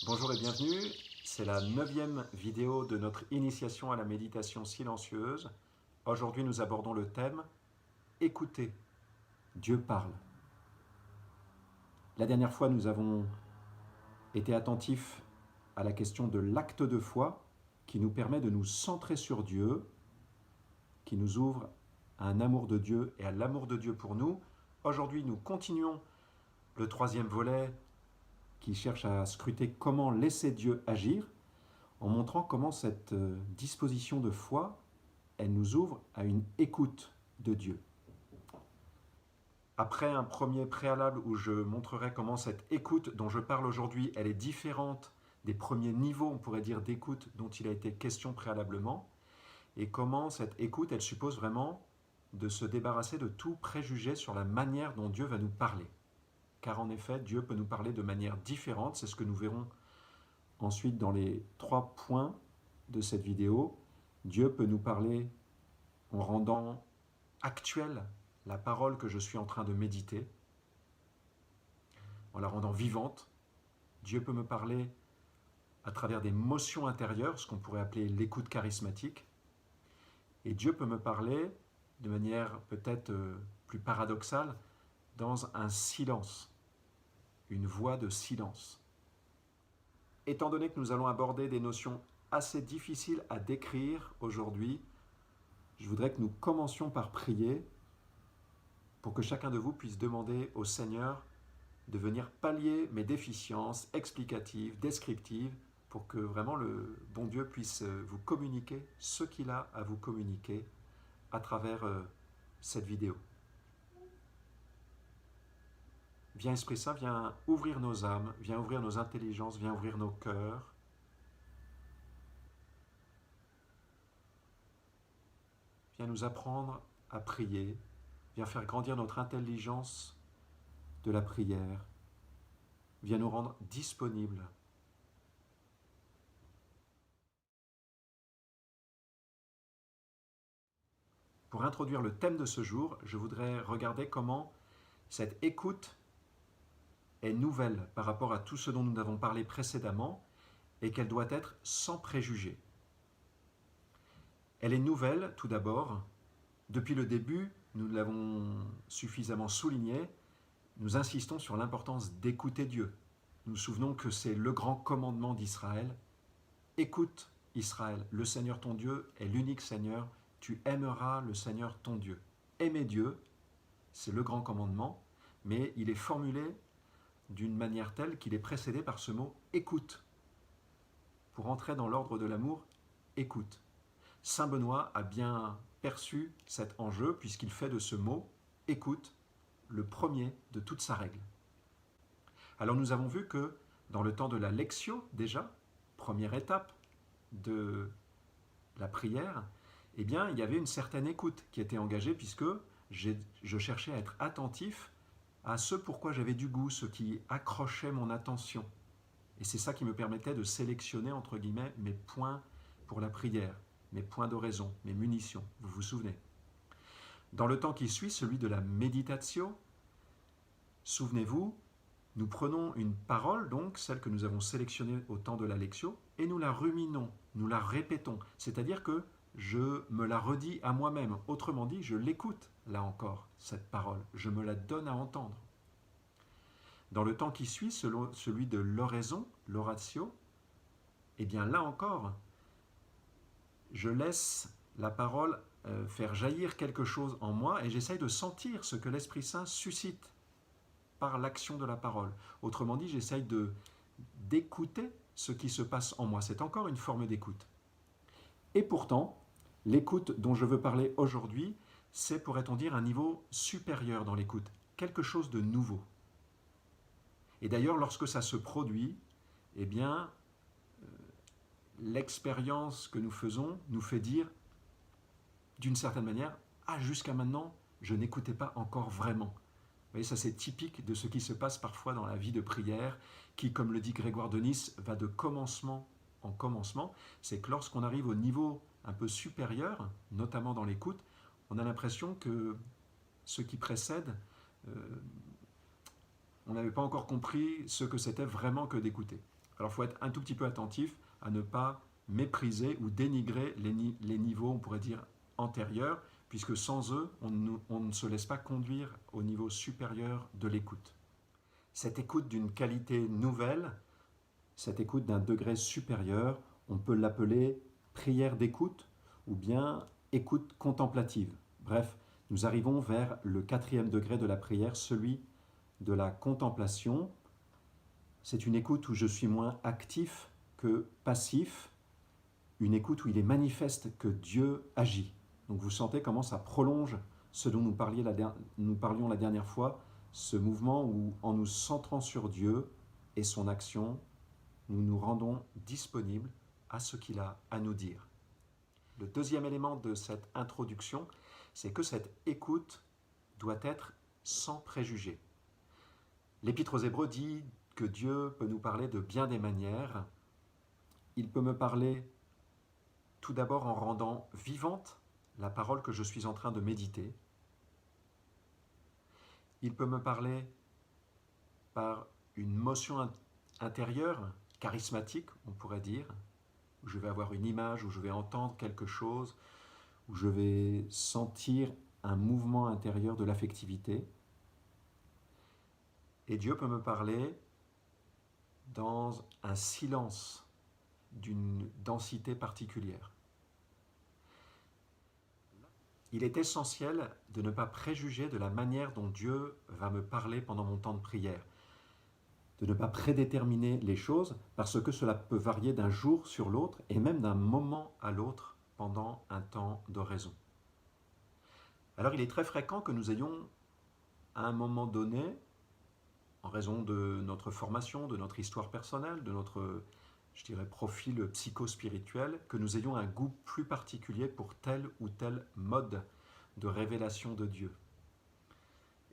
Bonjour et bienvenue, c'est la 9e vidéo de notre initiation à la méditation silencieuse. Aujourd'hui nous abordons le thème « Écoutez, Dieu parle ». La dernière fois nous avons été attentifs à la question de l'acte de foi qui nous permet de nous centrer sur Dieu, qui nous ouvre à un amour de Dieu et à l'amour de Dieu pour nous. Aujourd'hui nous continuons le 3e volet qui cherche à scruter comment laisser Dieu agir, en montrant comment cette disposition de foi, elle nous ouvre à une écoute de Dieu. Après un premier préalable où je montrerai comment cette écoute dont je parle aujourd'hui, elle est différente des premiers niveaux, on pourrait dire, d'écoute dont il a été question préalablement, et comment cette écoute, elle suppose vraiment de se débarrasser de tout préjugé sur la manière dont Dieu va nous parler. Car en effet, Dieu peut nous parler de manière différente, c'est ce que nous verrons ensuite dans les 3 points de cette vidéo. Dieu peut nous parler en rendant actuelle la parole que je suis en train de méditer, en la rendant vivante. Dieu peut me parler à travers des motions intérieures, ce qu'on pourrait appeler l'écoute charismatique. Et Dieu peut me parler de manière peut-être plus paradoxale, dans un silence, une voix de silence. Étant donné que nous allons aborder des notions assez difficiles à décrire aujourd'hui, je voudrais que nous commencions par prier pour que chacun de vous puisse demander au Seigneur de venir pallier mes déficiences explicatives, descriptives, pour que vraiment le bon Dieu puisse vous communiquer ce qu'il a à vous communiquer à travers cette vidéo. Viens Esprit Saint, viens ouvrir nos âmes, viens ouvrir nos intelligences, viens ouvrir nos cœurs. Viens nous apprendre à prier, viens faire grandir notre intelligence de la prière, viens nous rendre disponibles. Pour introduire le thème de ce jour, je voudrais regarder comment cette écoute est nouvelle par rapport à tout ce dont nous avons parlé précédemment et qu'elle doit être sans préjugés. Elle est nouvelle, tout d'abord. Depuis le début, nous l'avons suffisamment souligné, nous insistons sur l'importance d'écouter Dieu. Nous nous souvenons que c'est le grand commandement d'Israël. Écoute Israël, le Seigneur ton Dieu est l'unique Seigneur, tu aimeras le Seigneur ton Dieu. Aimer Dieu, c'est le grand commandement, mais il est formulé d'une manière telle qu'il est précédé par ce mot « écoute ». Pour entrer dans l'ordre de l'amour, écoute. Saint Benoît a bien perçu cet enjeu puisqu'il fait de ce mot « écoute » le premier de toute sa règle. Alors nous avons vu que dans le temps de la lectio déjà, première étape de la prière, eh bien, il y avait une certaine écoute qui était engagée puisque je cherchais à être attentif à ce pourquoi j'avais du goût, ce qui accrochait mon attention. Et c'est ça qui me permettait de sélectionner, entre guillemets, mes points pour la prière, mes points d'oraison, mes munitions, vous vous souvenez. Dans le temps qui suit, celui de la méditatio, souvenez-vous, nous prenons une parole, donc celle que nous avons sélectionnée au temps de la lectio, et nous la ruminons, nous la répétons. C'est-à-dire que je me la redis à moi-même. Autrement dit, je l'écoute, là encore, cette parole. Je me la donne à entendre. Dans le temps qui suit, celui de l'oraison, l'oratio, eh bien là encore, je laisse la parole faire jaillir quelque chose en moi et j'essaye de sentir ce que l'Esprit Saint suscite par l'action de la parole. Autrement dit, j'essaye d'écouter ce qui se passe en moi. C'est encore une forme d'écoute. Et pourtant, l'écoute dont je veux parler aujourd'hui, c'est, pourrait-on dire, un niveau supérieur dans l'écoute, quelque chose de nouveau. Et d'ailleurs, lorsque ça se produit, eh bien, l'expérience que nous faisons nous fait dire, d'une certaine manière, « Ah, jusqu'à maintenant, je n'écoutais pas encore vraiment ». Vous voyez, ça c'est typique de ce qui se passe parfois dans la vie de prière, qui, comme le dit Grégoire de Nice, va de commencement en commencement. C'est que lorsqu'on arrive au niveau un peu supérieur, notamment dans l'écoute, on a l'impression que ce qui précède, on n'avait pas encore compris ce que c'était vraiment que d'écouter. Alors il faut être un tout petit peu attentif à ne pas mépriser ou dénigrer les niveaux, on pourrait dire, antérieurs, puisque sans eux, on ne se laisse pas conduire au niveau supérieur de l'écoute. Cette écoute d'une qualité nouvelle, cette écoute d'un degré supérieur, on peut l'appeler prière d'écoute ou bien écoute contemplative. Bref, nous arrivons vers le 4e degré de la prière, celui de la contemplation. C'est une écoute où je suis moins actif que passif, une écoute où il est manifeste que Dieu agit. Donc vous sentez comment ça prolonge ce dont nous parlions la dernière fois, ce mouvement où en nous centrant sur Dieu et son action, nous nous rendons disponibles à ce qu'il a à nous dire. Le deuxième élément de cette introduction, c'est que cette écoute doit être sans préjugés. L'Épître aux Hébreux dit que Dieu peut nous parler de bien des manières. Il peut me parler tout d'abord en rendant vivante la parole que je suis en train de méditer. Il peut me parler par une motion intérieure, charismatique, on pourrait dire, où je vais avoir une image, où je vais entendre quelque chose, où je vais sentir un mouvement intérieur de l'affectivité. Et Dieu peut me parler dans un silence d'une densité particulière. Il est essentiel de ne pas préjuger de la manière dont Dieu va me parler pendant mon temps de prière, de ne pas prédéterminer les choses parce que cela peut varier d'un jour sur l'autre et même d'un moment à l'autre pendant un temps d'oraison. Alors il est très fréquent que nous ayons à un moment donné, en raison de notre formation, de notre histoire personnelle, de notre, je dirais, profil psycho-spirituel, que nous ayons un goût plus particulier pour tel ou tel mode de révélation de Dieu.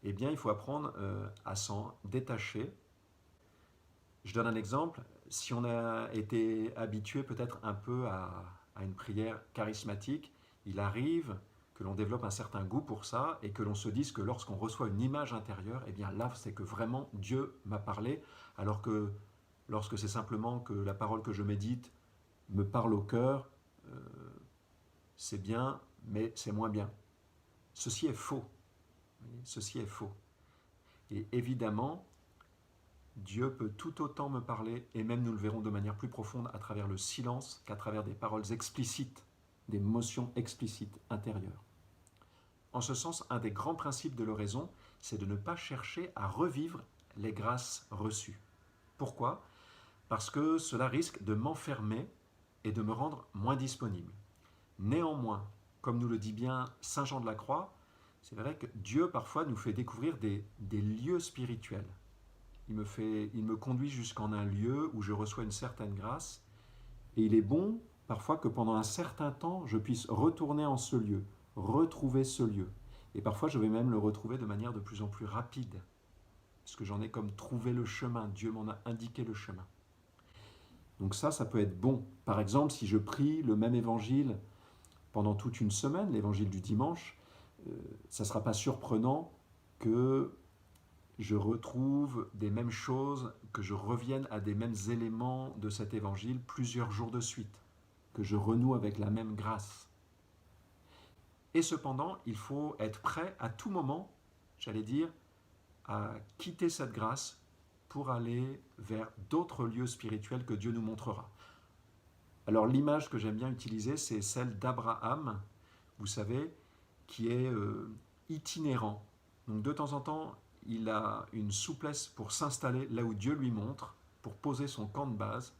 Eh bien, il faut apprendre à s'en détacher. Je donne un exemple. Si on a été habitué peut-être un peu à une prière charismatique, il arrive que l'on développe un certain goût pour ça et que l'on se dise que lorsqu'on reçoit une image intérieure, eh bien là, c'est que vraiment Dieu m'a parlé, alors que lorsque c'est simplement que la parole que je médite me parle au cœur, c'est bien, mais c'est moins bien. Ceci est faux. Ceci est faux. Et évidemment, Dieu peut tout autant me parler, et même nous le verrons de manière plus profonde à travers le silence qu'à travers des paroles explicites, des motions explicites intérieures. En ce sens, un des grands principes de l'oraison, c'est de ne pas chercher à revivre les grâces reçues. Pourquoi ? Parce que cela risque de m'enfermer et de me rendre moins disponible. Néanmoins, comme nous le dit bien Saint Jean de la Croix, c'est vrai que Dieu parfois nous fait découvrir des lieux spirituels. Il me conduit jusqu'en un lieu où je reçois une certaine grâce, et il est bon parfois que pendant un certain temps, je puisse retourner en ce lieu, retrouver ce lieu. Et parfois, je vais même le retrouver de manière de plus en plus rapide, parce que j'en ai comme trouvé le chemin, Dieu m'en a indiqué le chemin. Donc ça peut être bon. Par exemple, si je prie le même évangile pendant toute une semaine, l'évangile du dimanche, ça ne sera pas surprenant que je retrouve des mêmes choses, que je revienne à des mêmes éléments de cet évangile plusieurs jours de suite, que je renoue avec la même grâce. Et cependant, il faut être prêt à tout moment, j'allais dire, à quitter cette grâce pour aller vers d'autres lieux spirituels que Dieu nous montrera. Alors l'image que j'aime bien utiliser, c'est celle d'Abraham, vous savez, qui est itinérant. Donc de temps en temps, il a une souplesse pour s'installer là où Dieu lui montre, pour poser son camp de base.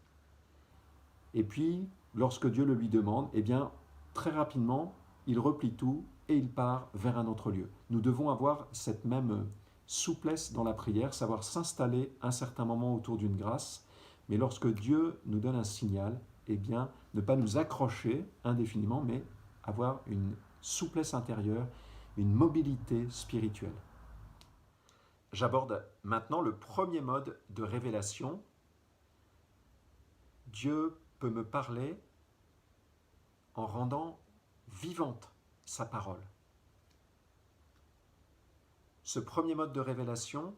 Et puis, lorsque Dieu le lui demande, eh bien, très rapidement, il replie tout et il part vers un autre lieu. Nous devons avoir cette même souplesse dans la prière, savoir s'installer un certain moment autour d'une grâce, mais lorsque Dieu nous donne un signal, eh bien, ne pas nous accrocher indéfiniment, mais avoir une souplesse intérieure, une mobilité spirituelle. J'aborde maintenant le premier mode de révélation. Dieu peut me parler en rendant vivante sa parole. Ce premier mode de révélation,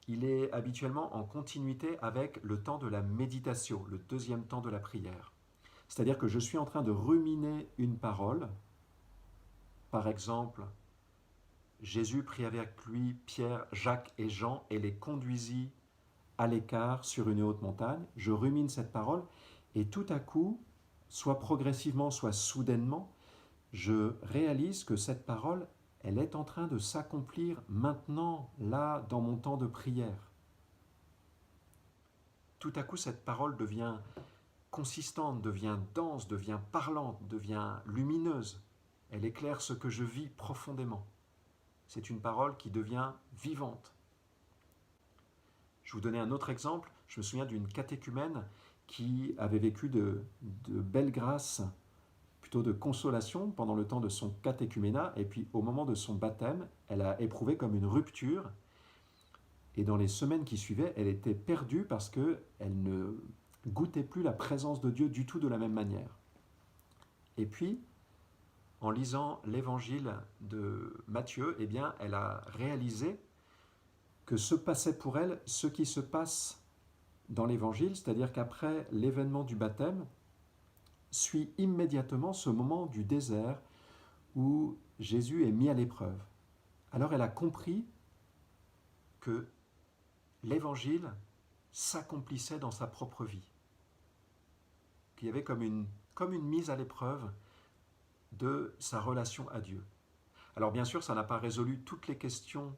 il est habituellement en continuité avec le temps de la méditation, le deuxième temps de la prière. C'est-à-dire que je suis en train de ruminer une parole. Par exemple, Jésus prit avec lui Pierre, Jacques et Jean et les conduisit à l'écart sur une haute montagne. Je rumine cette parole et tout à coup, soit progressivement, soit soudainement, je réalise que cette parole, elle est en train de s'accomplir maintenant, là, dans mon temps de prière. Tout à coup, cette parole devient consistante, devient dense, devient parlante, devient lumineuse. Elle éclaire ce que je vis profondément. C'est une parole qui devient vivante. Je vais vous donner un autre exemple. Je me souviens d'une catéchumène qui avait vécu de belles grâces, plutôt de consolation pendant le temps de son catéchuménat, et puis au moment de son baptême, elle a éprouvé comme une rupture, et dans les semaines qui suivaient, elle était perdue parce qu'elle ne goûtait plus la présence de Dieu du tout de la même manière. Et puis, en lisant l'évangile de Matthieu, eh bien, elle a réalisé que se passait pour elle ce qui se passe dans l'évangile, c'est-à-dire qu'après l'événement du baptême, suit immédiatement ce moment du désert où Jésus est mis à l'épreuve. Alors elle a compris que l'évangile s'accomplissait dans sa propre vie, qu'il y avait comme une mise à l'épreuve de sa relation à Dieu. Alors bien sûr, ça n'a pas résolu toutes les questions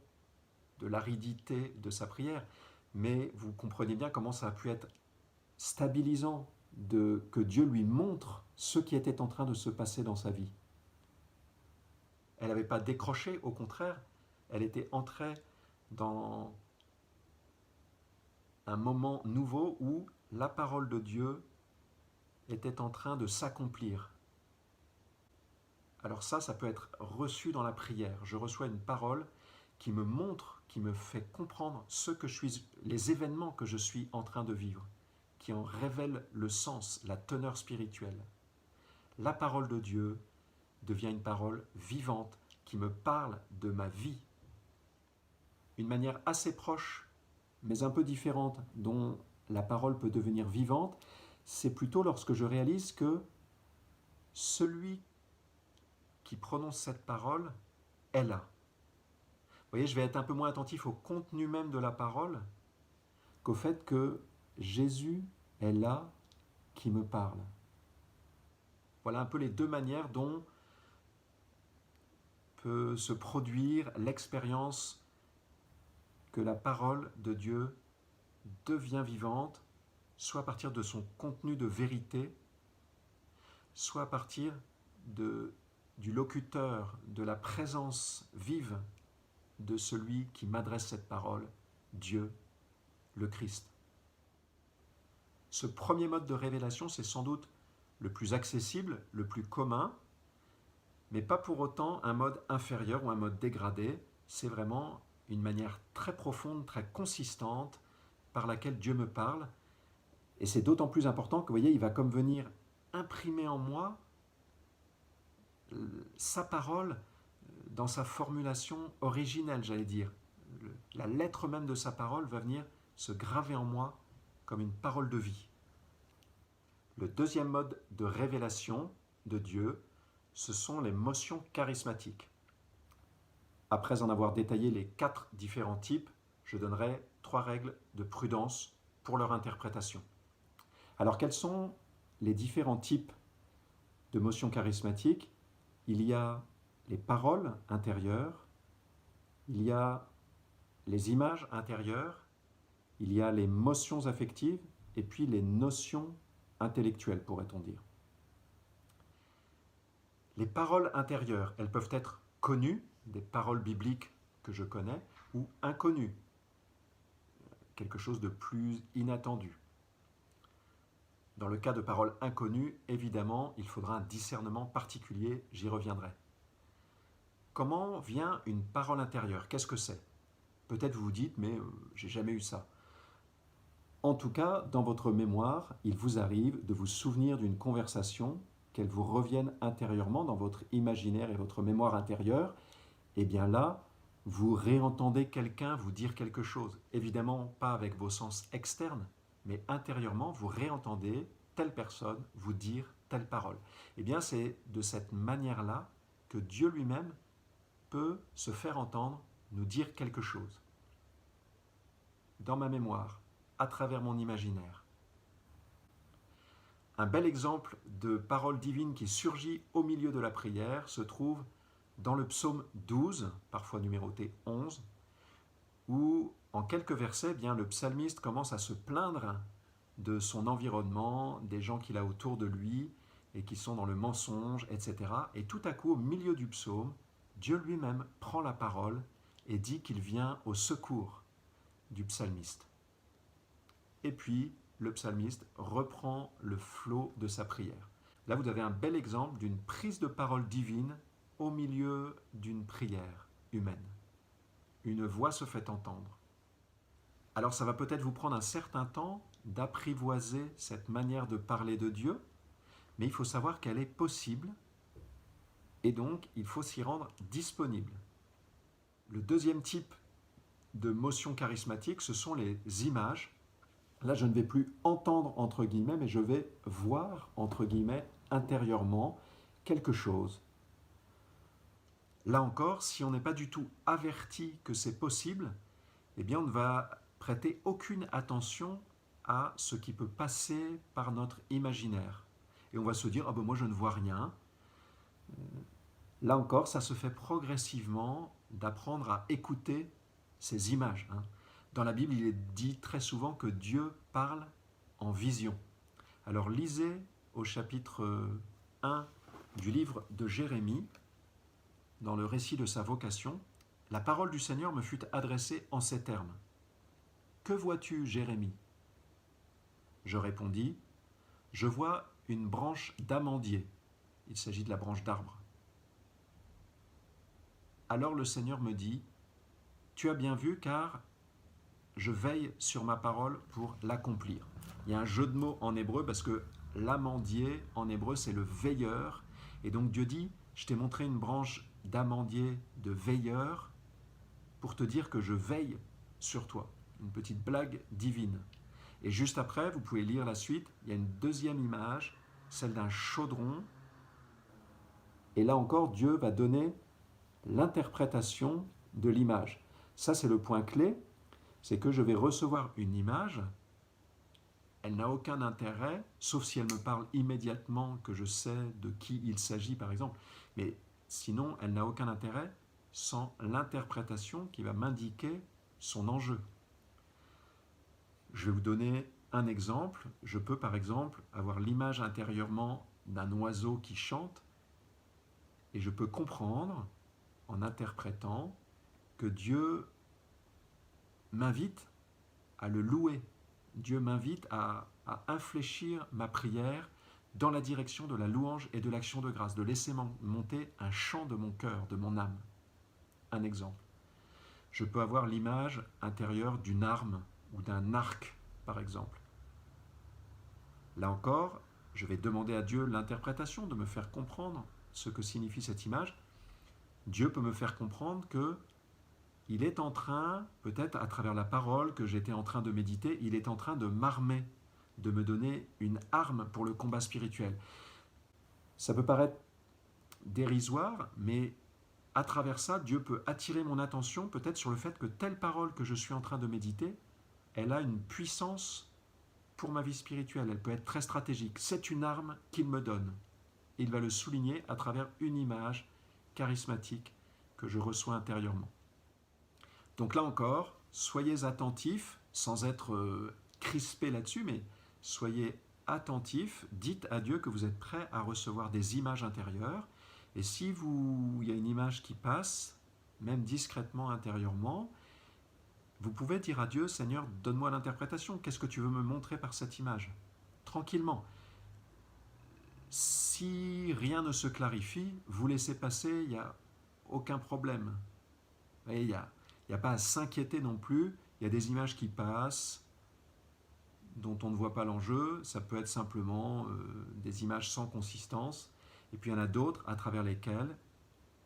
de l'aridité de sa prière, mais vous comprenez bien comment ça a pu être stabilisant que Dieu lui montre ce qui était en train de se passer dans sa vie. Elle n'avait pas décroché, au contraire, elle était entrée dans un moment nouveau où la parole de Dieu était en train de s'accomplir. Alors ça peut être reçu dans la prière. Je reçois une parole qui me montre, qui me fait comprendre ce que je suis, les événements que je suis en train de vivre, qui en révèlent le sens, la teneur spirituelle. La parole de Dieu devient une parole vivante qui me parle de ma vie. Une manière assez proche, mais un peu différente, dont la parole peut devenir vivante, c'est plutôt lorsque je réalise que celui qui prononce cette parole est là. Vous voyez, je vais être un peu moins attentif au contenu même de la parole qu'au fait que Jésus est là qui me parle. Voilà un peu les deux manières dont peut se produire l'expérience que la parole de Dieu devient vivante, soit à partir de son contenu de vérité, soit à partir du locuteur, de la présence vive de celui qui m'adresse cette parole, Dieu, le Christ. Ce premier mode de révélation, c'est sans doute le plus accessible, le plus commun, mais pas pour autant un mode inférieur ou un mode dégradé. C'est vraiment une manière très profonde, très consistante par laquelle Dieu me parle. Et c'est d'autant plus important que, vous voyez, il va comme venir imprimer en moi sa parole dans sa formulation originelle, j'allais dire. La lettre même de sa parole va venir se graver en moi comme une parole de vie. Le deuxième mode de révélation de Dieu, ce sont les motions charismatiques. Après en avoir détaillé les 4 différents types, je donnerai 3 règles de prudence pour leur interprétation. Alors, quels sont les différents types de motions charismatiques? Il y a les paroles intérieures, il y a les images intérieures, il y a les motions affectives et puis les notions intellectuelles, pourrait-on dire. Les paroles intérieures, elles peuvent être connues, des paroles bibliques que je connais, ou inconnues, quelque chose de plus inattendu. Dans le cas de paroles inconnues, évidemment, il faudra un discernement particulier, j'y reviendrai. Comment vient une parole intérieure? Qu'est-ce que c'est? Peut-être vous vous dites, mais j'ai jamais eu ça. En tout cas, dans votre mémoire, il vous arrive de vous souvenir d'une conversation, qu'elle vous revienne intérieurement dans votre imaginaire et votre mémoire intérieure. Et bien là, Vous réentendez quelqu'un vous dire quelque chose. Évidemment, pas avec vos sens externes, mais intérieurement, vous réentendez telle personne vous dire telle parole. Eh bien, c'est de cette manière-là que Dieu lui-même peut se faire entendre, nous dire quelque chose. Dans ma mémoire, à travers mon imaginaire. Un bel exemple de parole divine qui surgit au milieu de la prière se trouve dans le psaume 12, parfois numéroté 11, où en quelques versets, bien, le psalmiste commence à se plaindre de son environnement, des gens qu'il a autour de lui et qui sont dans le mensonge, etc. Et tout à coup, au milieu du psaume, Dieu lui-même prend la parole et dit qu'il vient au secours du psalmiste. Et puis, le psalmiste reprend le flot de sa prière. Là, vous avez un bel exemple d'une prise de parole divine au milieu d'une prière humaine. Une voix se fait entendre. Alors ça va peut-être vous prendre un certain temps d'apprivoiser cette manière de parler de Dieu, mais il faut savoir qu'elle est possible et donc il faut s'y rendre disponible. Le deuxième type de motion charismatique, ce sont les images. Là, je ne vais plus entendre entre guillemets, mais je vais voir entre guillemets intérieurement quelque chose. Là encore, si on n'est pas du tout averti que c'est possible, eh bien on ne va prêter aucune attention à ce qui peut passer par notre imaginaire. Et on va se dire, ah ben moi je ne vois rien. Là encore, ça se fait progressivement d'apprendre à écouter ces images. Dans la Bible, il est dit très souvent que Dieu parle en vision. Alors lisez au chapitre 1 du livre de Jérémie, dans le récit de sa vocation, la parole du Seigneur me fut adressée en ces termes. Que vois-tu, Jérémie ? Je répondis, je vois une branche d'amandier. Il s'agit de la branche d'arbre. Alors le Seigneur me dit, tu as bien vu car je veille sur ma parole pour l'accomplir. Il y a un jeu de mots en hébreu parce que l'amandier en hébreu c'est le veilleur. Et donc Dieu dit, je t'ai montré une branche d'amandier de veilleur pour te dire que je veille sur toi. Une petite blague divine. Et juste après, vous pouvez lire la suite, il y a une deuxième image, celle d'un chaudron. Et là encore, Dieu va donner l'interprétation de l'image. Ça, c'est le point clé, c'est que je vais recevoir une image, elle n'a aucun intérêt, sauf si elle me parle immédiatement, que je sais de qui il s'agit par exemple, mais sinon, elle n'a aucun intérêt sans l'interprétation qui va m'indiquer son enjeu. Je vais vous donner un exemple. Je peux par exemple avoir l'image intérieurement d'un oiseau qui chante et je peux comprendre en interprétant que Dieu m'invite à le louer. Dieu m'invite à infléchir ma prière dans la direction de la louange et de l'action de grâce, de laisser monter un chant de mon cœur, de mon âme. Un exemple. Je peux avoir l'image intérieure d'une arme ou d'un arc, par exemple. Là encore, je vais demander à Dieu l'interprétation, de me faire comprendre ce que signifie cette image. Dieu peut me faire comprendre que il est en train, peut-être à travers la parole que j'étais en train de méditer, il est en train de m'armer, de me donner une arme pour le combat spirituel. Ça peut paraître dérisoire, mais à travers ça, Dieu peut attirer mon attention peut-être sur le fait que telle parole que je suis en train de méditer, elle a une puissance pour ma vie spirituelle, elle peut être très stratégique. C'est une arme qu'il me donne. Il va le souligner à travers une image charismatique que je reçois intérieurement. Donc là encore, soyez attentifs, sans être crispés là-dessus, mais soyez attentifs, dites à Dieu que vous êtes prêts à recevoir des images intérieures. Et si il y a une image qui passe, même discrètement intérieurement, vous pouvez dire à Dieu, Seigneur, donne-moi l'interprétation, qu'est-ce que tu veux me montrer par cette image ? Tranquillement. Si rien ne se clarifie, vous laissez passer, il n'y a aucun problème. Et il n'y a pas à s'inquiéter non plus, il y a des images qui passent, dont on ne voit pas l'enjeu, ça peut être simplement des images sans consistance, et puis il y en a d'autres à travers lesquelles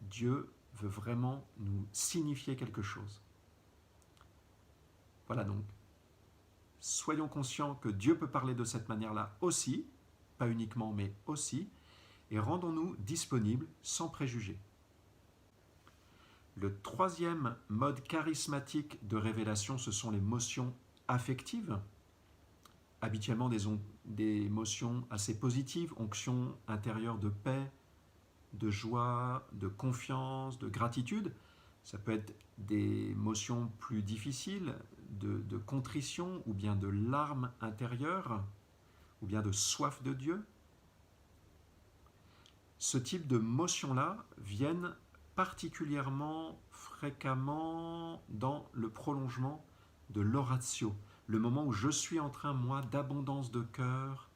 Dieu veut vraiment nous signifier quelque chose. Voilà donc, soyons conscients que Dieu peut parler de cette manière-là aussi, pas uniquement mais aussi, et rendons-nous disponibles sans préjugés. Le troisième mode charismatique de révélation, ce sont les motions affectives, habituellement des émotions assez positives, onction intérieure de paix, de joie, de confiance, de gratitude. Ça peut être des émotions plus difficiles, de contrition, ou bien de larmes intérieures, ou bien de soif de Dieu. Ce type de motions-là viennent particulièrement fréquemment dans le prolongement de l'oratio, le moment où je suis en train, moi, d'abondance de cœur,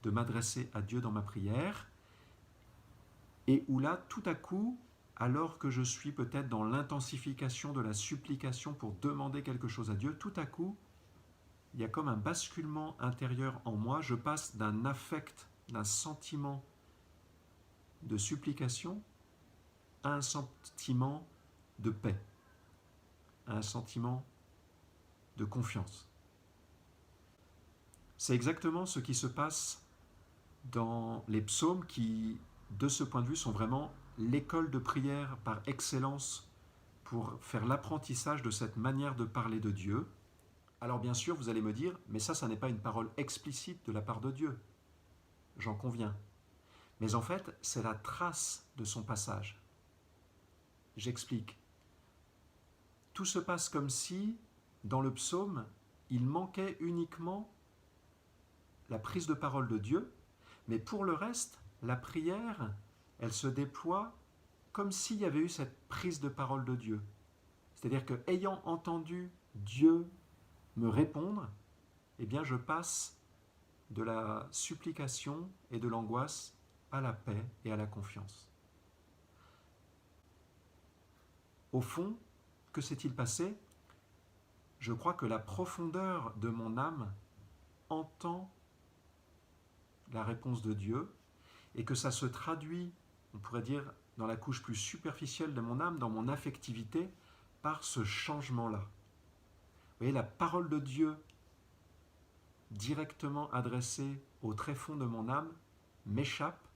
de m'adresser à Dieu dans ma prière, et où là, tout à coup, alors que je suis peut-être dans l'intensification de la supplication pour demander quelque chose à Dieu, tout à coup, il y a comme un basculement intérieur en moi, je passe d'un affect, d'un sentiment de supplication à un sentiment de paix, à un sentiment de confiance. C'est exactement ce qui se passe dans les psaumes qui, de ce point de vue, sont vraiment l'école de prière par excellence pour faire l'apprentissage de cette manière de parler de Dieu. Alors bien sûr, vous allez me dire, mais ça n'est pas une parole explicite de la part de Dieu. J'en conviens. Mais en fait, c'est la trace de son passage. J'explique. Tout se passe comme si, dans le psaume, il manquait uniquement la prise de parole de Dieu, mais pour le reste, la prière, elle se déploie comme s'il y avait eu cette prise de parole de Dieu. C'est-à-dire que, ayant entendu Dieu me répondre, eh bien je passe de la supplication et de l'angoisse à la paix et à la confiance. Au fond, que s'est-il passé? Je crois que la profondeur de mon âme entend la réponse de Dieu et que ça se traduit, on pourrait dire, dans la couche plus superficielle de mon âme, dans mon affectivité, par ce changement-là. Vous voyez, la parole de Dieu directement adressée au tréfonds de mon âme m'échappe,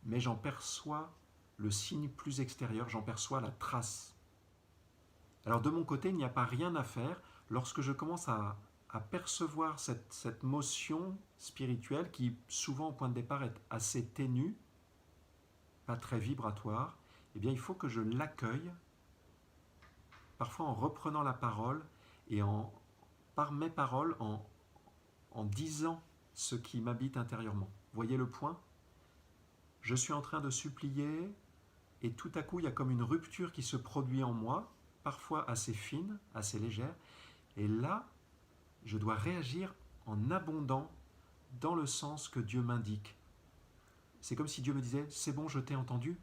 mais j'en perçois le signe plus extérieur, j'en perçois la trace. Alors de mon côté, il n'y a pas rien à faire lorsque je commence à percevoir cette motion spirituelle qui souvent au point de départ est assez ténue, pas très vibratoire. Eh bien il faut que je l'accueille, parfois en reprenant la parole et par mes paroles en disant ce qui m'habite intérieurement. Voyez le point? Je suis en train de supplier et tout à coup il y a comme une rupture qui se produit en moi, parfois assez fine, assez légère, et là je dois réagir en abondant dans le sens que Dieu m'indique. C'est comme si Dieu me disait, c'est bon, je t'ai entendu,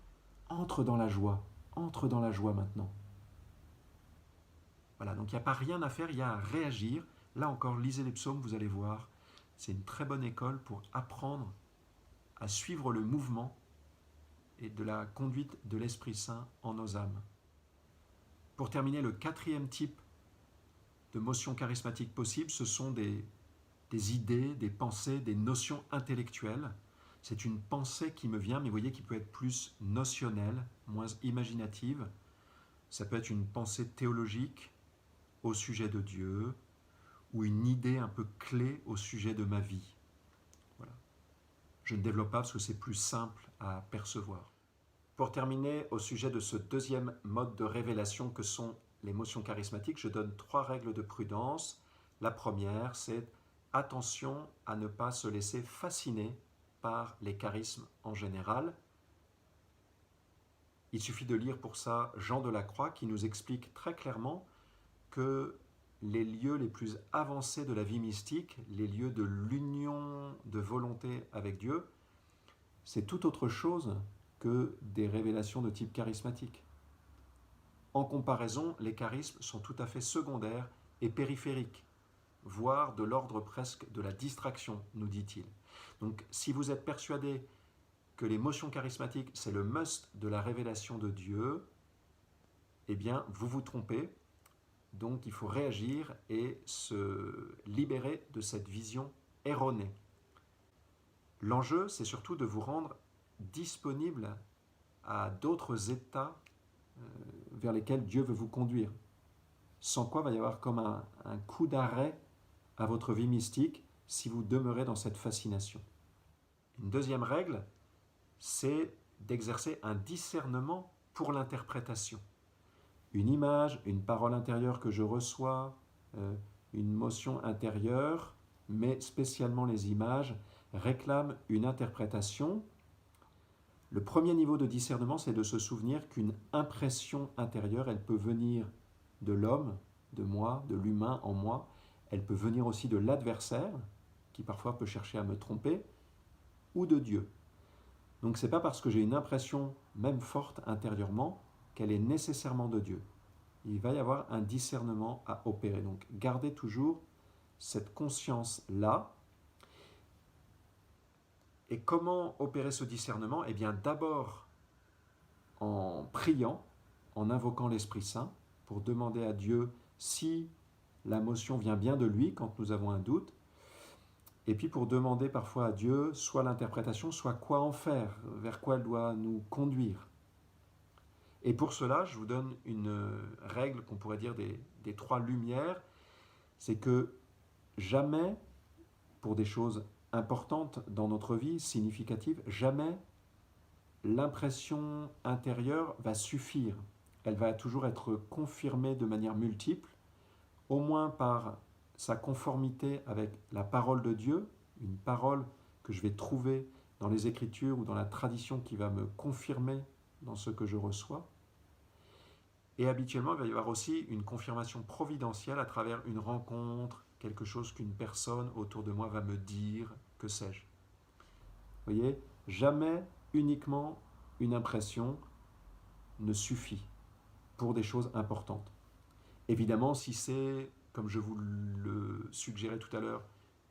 entre dans la joie maintenant. Voilà, donc il n'y a pas rien à faire, il y a à réagir. Là encore, lisez les psaumes, vous allez voir, c'est une très bonne école pour apprendre à suivre le mouvement et de la conduite de l'Esprit Saint en nos âmes. Pour terminer, le quatrième type de motion charismatique possible, ce sont des idées, des pensées, des notions intellectuelles. C'est une pensée qui me vient, mais vous voyez, qui peut être plus notionnelle, moins imaginative. Ça peut être une pensée théologique au sujet de Dieu, ou une idée un peu clé au sujet de ma vie. Voilà. Je ne développe pas parce que c'est plus simple à percevoir. Pour terminer, au sujet de ce deuxième mode de révélation que sont les motions charismatiques, je donne 3 règles de prudence. La première, c'est attention à ne pas se laisser fasciner par les charismes en général. Il suffit de lire pour ça Jean de la Croix qui nous explique très clairement que les lieux les plus avancés de la vie mystique, les lieux de l'union de volonté avec Dieu, c'est tout autre chose que des révélations de type charismatique. En comparaison, les charismes sont tout à fait secondaires et périphériques, voire de l'ordre presque de la distraction, nous dit-il. Donc si vous êtes persuadé que les motions charismatiques, c'est le must de la révélation de Dieu, eh bien, vous vous trompez. Donc, il faut réagir et se libérer de cette vision erronée. L'enjeu, c'est surtout de vous rendre disponible à d'autres états vers lesquels Dieu veut vous conduire. Sans quoi, il va y avoir comme un coup d'arrêt à votre vie mystique si vous demeurez dans cette fascination. Une deuxième règle, c'est d'exercer un discernement pour l'interprétation. Une image, une parole intérieure que je reçois, une motion intérieure, mais spécialement les images, réclament une interprétation. Le premier niveau de discernement, c'est de se souvenir qu'une impression intérieure, elle peut venir de l'homme, de moi, de l'humain en moi. Elle peut venir aussi de l'adversaire, qui parfois peut chercher à me tromper, ou de Dieu. Donc ce n'est pas parce que j'ai une impression, même forte intérieurement, qu'elle est nécessairement de Dieu. Il va y avoir un discernement à opérer. Donc gardez toujours cette conscience-là. Et comment opérer ce discernement? Eh bien d'abord en priant, en invoquant l'Esprit Saint, pour demander à Dieu si la motion vient bien de lui quand nous avons un doute, et puis pour demander parfois à Dieu soit l'interprétation, soit quoi en faire, vers quoi elle doit nous conduire. Et pour cela, je vous donne une règle qu'on pourrait dire des trois lumières, c'est que jamais, pour des choses importantes dans notre vie, significatives, jamais l'impression intérieure va suffire. Elle va toujours être confirmée de manière multiple, au moins par sa conformité avec la parole de Dieu, une parole que je vais trouver dans les Écritures ou dans la tradition qui va me confirmer dans ce que je reçois. Et habituellement, il va y avoir aussi une confirmation providentielle à travers une rencontre, quelque chose qu'une personne autour de moi va me dire, que sais-je. Vous voyez, jamais uniquement une impression ne suffit pour des choses importantes. Évidemment, si c'est, comme je vous le suggérais tout à l'heure,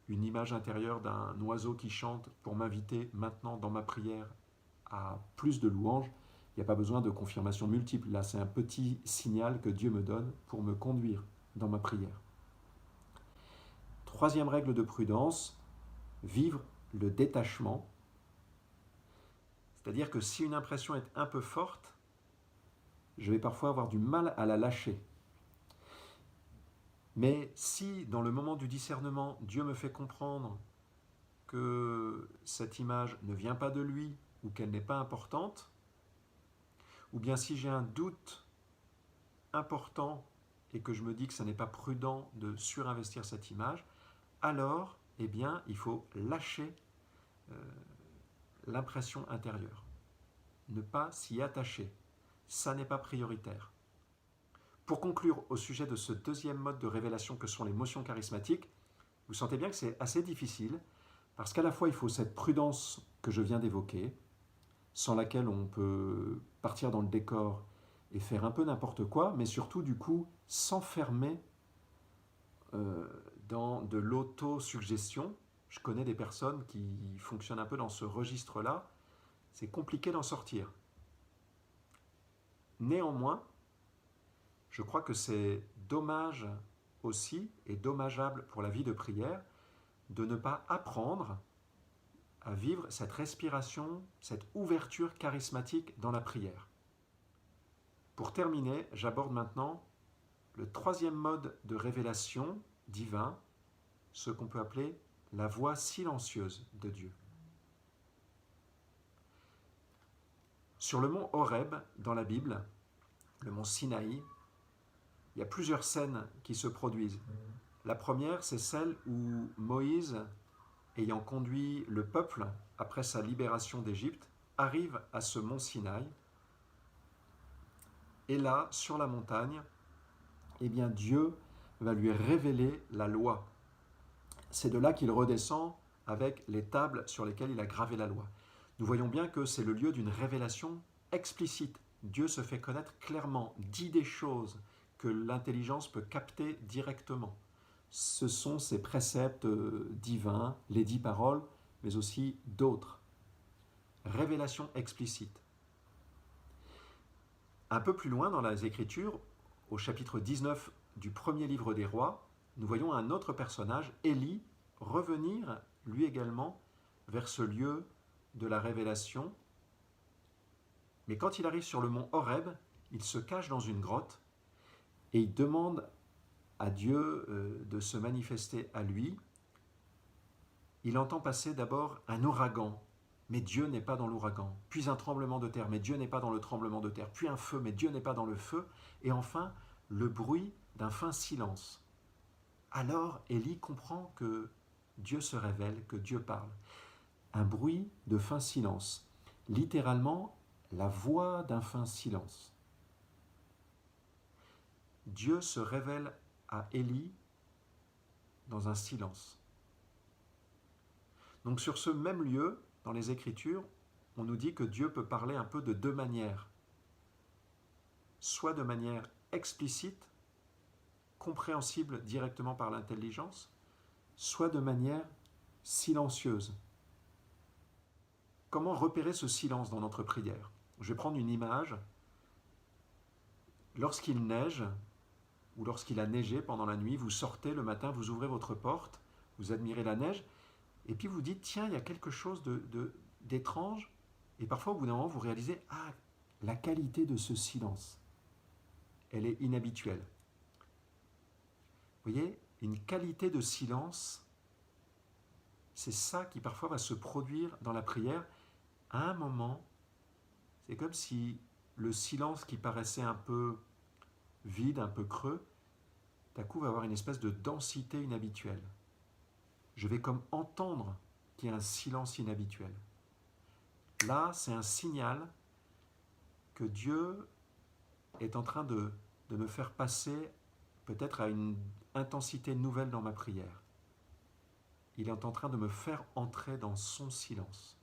une image intérieure d'un oiseau qui chante pour m'inviter maintenant dans ma prière à plus de louanges, il n'y a pas besoin de confirmation multiple. Là, c'est un petit signal que Dieu me donne pour me conduire dans ma prière. Troisième règle de prudence, vivre le détachement. C'est-à-dire que si une impression est un peu forte, je vais parfois avoir du mal à la lâcher. Mais si, dans le moment du discernement, Dieu me fait comprendre que cette image ne vient pas de lui ou qu'elle n'est pas importante, ou bien si j'ai un doute important et que je me dis que ce n'est pas prudent de surinvestir cette image, alors, eh bien, il faut lâcher l'impression intérieure. Ne pas s'y attacher. Ça n'est pas prioritaire. Pour conclure au sujet de ce deuxième mode de révélation que sont les motions charismatiques, vous sentez bien que c'est assez difficile parce qu'à la fois il faut cette prudence que je viens d'évoquer, sans laquelle on peut partir dans le décor et faire un peu n'importe quoi, mais surtout du coup s'enfermer dans de l'autosuggestion. Je connais des personnes qui fonctionnent un peu dans ce registre-là, c'est compliqué d'en sortir. Néanmoins, je crois que c'est dommage aussi et dommageable pour la vie de prière de ne pas apprendre à vivre cette respiration, cette ouverture charismatique dans la prière. Pour terminer, j'aborde maintenant le troisième mode de révélation divin, ce qu'on peut appeler la voix silencieuse de Dieu. Sur le mont Horeb, dans la Bible, le mont Sinaï, il y a plusieurs scènes qui se produisent. La première, c'est celle où Moïse, ayant conduit le peuple après sa libération d'Égypte, arrive à ce mont Sinaï. Et là, sur la montagne, eh bien Dieu va lui révéler la loi. C'est de là qu'il redescend avec les tables sur lesquelles il a gravé la loi. Nous voyons bien que c'est le lieu d'une révélation explicite. Dieu se fait connaître clairement, dit des choses que l'intelligence peut capter directement. Ce sont ces préceptes divins, les 10 paroles, mais aussi d'autres. Révélation explicite. Un peu plus loin dans les Écritures, au chapitre 19 du premier livre des rois, nous voyons un autre personnage, Élie, revenir lui également vers ce lieu de la révélation. Mais quand il arrive sur le mont Horeb, il se cache dans une grotte et il demande à Dieu de se manifester à lui. Il entend passer d'abord un ouragan, mais Dieu n'est pas dans l'ouragan, puis un tremblement de terre, mais Dieu n'est pas dans le tremblement de terre, puis un feu, mais Dieu n'est pas dans le feu, et enfin le bruit d'un fin silence. Alors Élie comprend que Dieu se révèle, que Dieu parle. Un bruit de fin silence, littéralement la voix d'un fin silence. Dieu se révèle à Élie dans un silence. Donc sur ce même lieu, dans les Écritures, on nous dit que Dieu peut parler un peu de deux manières. Soit de manière explicite, compréhensible directement par l'intelligence, soit de manière silencieuse. Comment repérer ce silence dans notre prière? Je vais prendre une image. Lorsqu'il neige, ou lorsqu'il a neigé pendant la nuit, vous sortez le matin, vous ouvrez votre porte, vous admirez la neige, et puis vous dites, tiens, il y a quelque chose d'étrange, et parfois au bout d'un moment, vous réalisez, ah, la qualité de ce silence, elle est inhabituelle. Vous voyez, une qualité de silence, c'est ça qui parfois va se produire dans la prière. À un moment, c'est comme si le silence qui paraissait un peu vide, un peu creux, d'un coup va avoir une espèce de densité inhabituelle. Je vais comme entendre qu'il y a un silence inhabituel. Là, c'est un signal que Dieu est en train de me faire passer peut-être à une intensité nouvelle dans ma prière. Il est en train de me faire entrer dans son silence.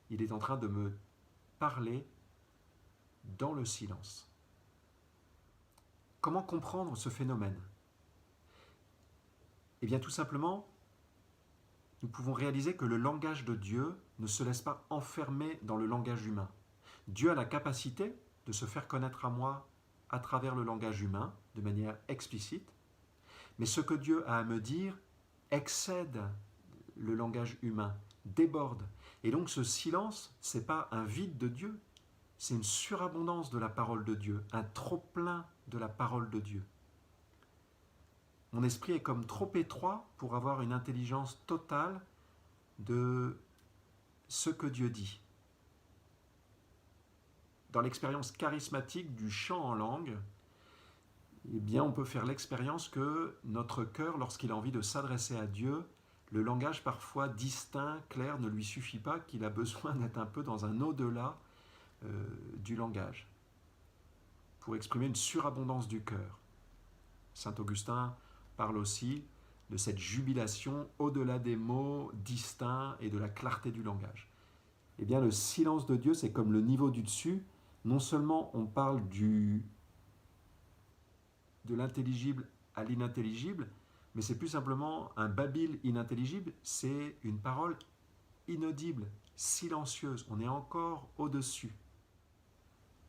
Il est en train de me parler dans le silence. Comment comprendre ce phénomène? Eh bien tout simplement, nous pouvons réaliser que le langage de Dieu ne se laisse pas enfermer dans le langage humain. Dieu a la capacité de se faire connaître à moi à travers le langage humain, de manière explicite, mais ce que Dieu a à me dire excède le langage humain, déborde. Et donc ce silence, ce n'est pas un vide de Dieu, c'est une surabondance de la parole de Dieu, un trop-plein de la parole de Dieu. Mon esprit est comme trop étroit pour avoir une intelligence totale de ce que Dieu dit. Dans l'expérience charismatique du chant en langue, eh bien, on peut faire l'expérience que notre cœur, lorsqu'il a envie de s'adresser à Dieu, le langage parfois distinct, clair, ne lui suffit pas, qu'il a besoin d'être un peu dans un au-delà du langage, pour exprimer une surabondance du cœur. Saint Augustin parle aussi de cette jubilation au-delà des mots distincts et de la clarté du langage. Eh bien, le silence de Dieu, c'est comme le niveau du dessus. Non seulement on parle de l'intelligible à l'inintelligible, mais c'est plus simplement un babil inintelligible, c'est une parole inaudible, silencieuse. On est encore au-dessus.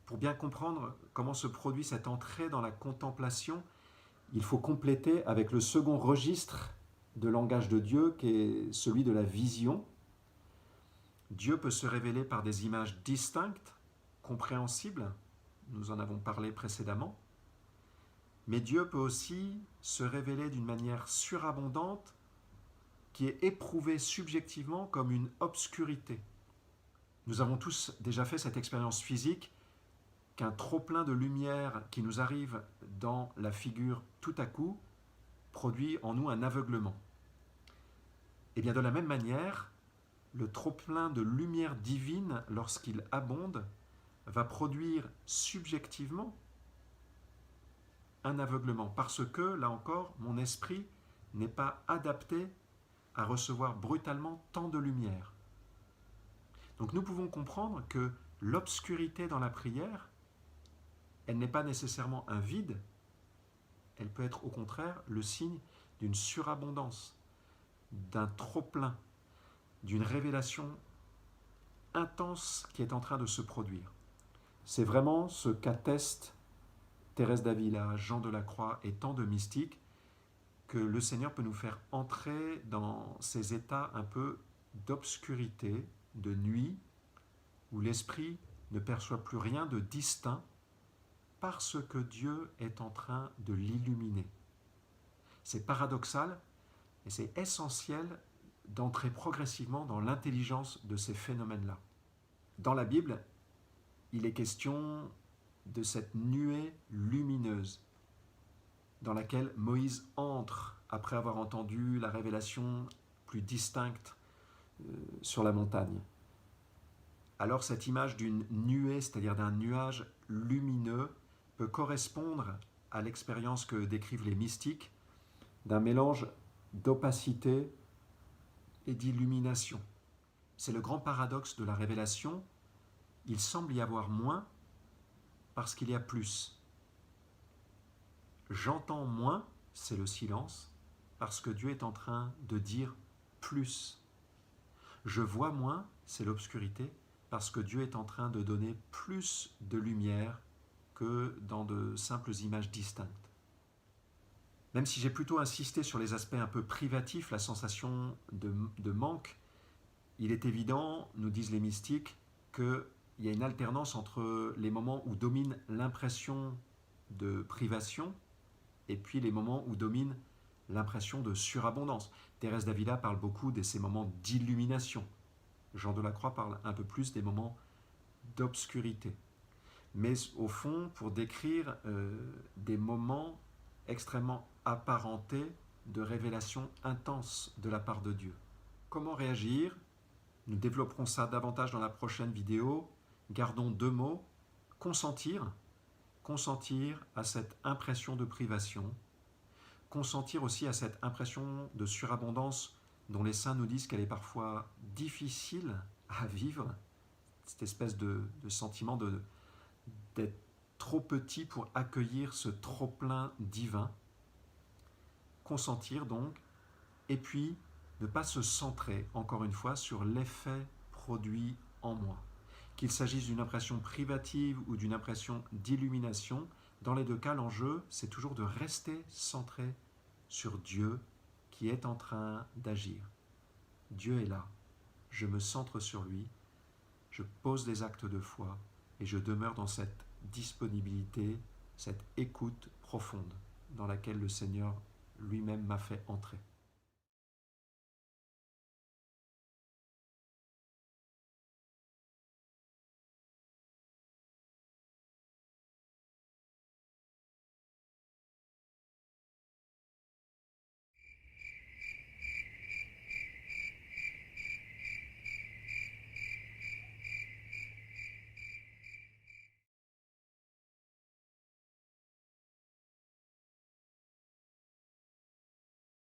Pour bien comprendre comment se produit cette entrée dans la contemplation, il faut compléter avec le second registre de langage de Dieu, qui est celui de la vision. Dieu peut se révéler par des images distinctes, compréhensibles, nous en avons parlé précédemment, mais Dieu peut aussi se révéler d'une manière surabondante qui est éprouvée subjectivement comme une obscurité. Nous avons tous déjà fait cette expérience physique qu'un trop-plein de lumière qui nous arrive dans la figure tout à coup produit en nous un aveuglement. Et bien de la même manière, le trop-plein de lumière divine, lorsqu'il abonde, va produire subjectivement un aveuglement, parce que, là encore, mon esprit n'est pas adapté à recevoir brutalement tant de lumière. Donc nous pouvons comprendre que l'obscurité dans la prière, elle n'est pas nécessairement un vide, elle peut être au contraire le signe d'une surabondance, d'un trop-plein, d'une révélation intense qui est en train de se produire. C'est vraiment ce qu'attestent Thérèse d'Avila, Jean de la Croix et tant de mystiques, que le Seigneur peut nous faire entrer dans ces états un peu d'obscurité, de nuit, où l'esprit ne perçoit plus rien de distinct parce que Dieu est en train de l'illuminer. C'est paradoxal et c'est essentiel d'entrer progressivement dans l'intelligence de ces phénomènes-là. Dans la Bible, il est question de cette nuée lumineuse dans laquelle Moïse entre après avoir entendu la révélation plus distincte sur la montagne. Alors cette image d'une nuée, c'est-à-dire d'un nuage lumineux, peut correspondre à l'expérience que décrivent les mystiques d'un mélange d'opacité et d'illumination. C'est le grand paradoxe de la révélation. Il semble y avoir moins parce qu'il y a plus. J'entends moins, c'est le silence, parce que Dieu est en train de dire plus. Je vois moins, c'est l'obscurité, parce que Dieu est en train de donner plus de lumière que dans de simples images distinctes. Même si j'ai plutôt insisté sur les aspects un peu privatifs, la sensation de manque, il est évident, nous disent les mystiques, qu'il y a une alternance entre les moments où domine l'impression de privation et puis les moments où domine l'impression de surabondance. Thérèse d'Avila parle beaucoup de ces moments d'illumination. Jean de la Croix parle un peu plus des moments d'obscurité. Mais au fond, pour décrire des moments extrêmement apparentés de révélation intense de la part de Dieu. Comment réagir? Nous développerons ça davantage dans la prochaine vidéo. Gardons 2 mots. Consentir. Consentir à cette impression de privation. Consentir aussi à cette impression de surabondance dont les saints nous disent qu'elle est parfois difficile à vivre. Cette espèce de sentiment d'être trop petit pour accueillir ce trop-plein divin. Consentir donc, et puis ne pas se centrer, encore une fois, sur l'effet produit en moi. Qu'il s'agisse d'une impression privative ou d'une impression d'illumination, dans les 2 cas, l'enjeu, c'est toujours de rester centré sur Dieu qui est en train d'agir. Dieu est là, je me centre sur lui, je pose des actes de foi et je demeure dans cette disponibilité, cette écoute profonde dans laquelle le Seigneur lui-même m'a fait entrer.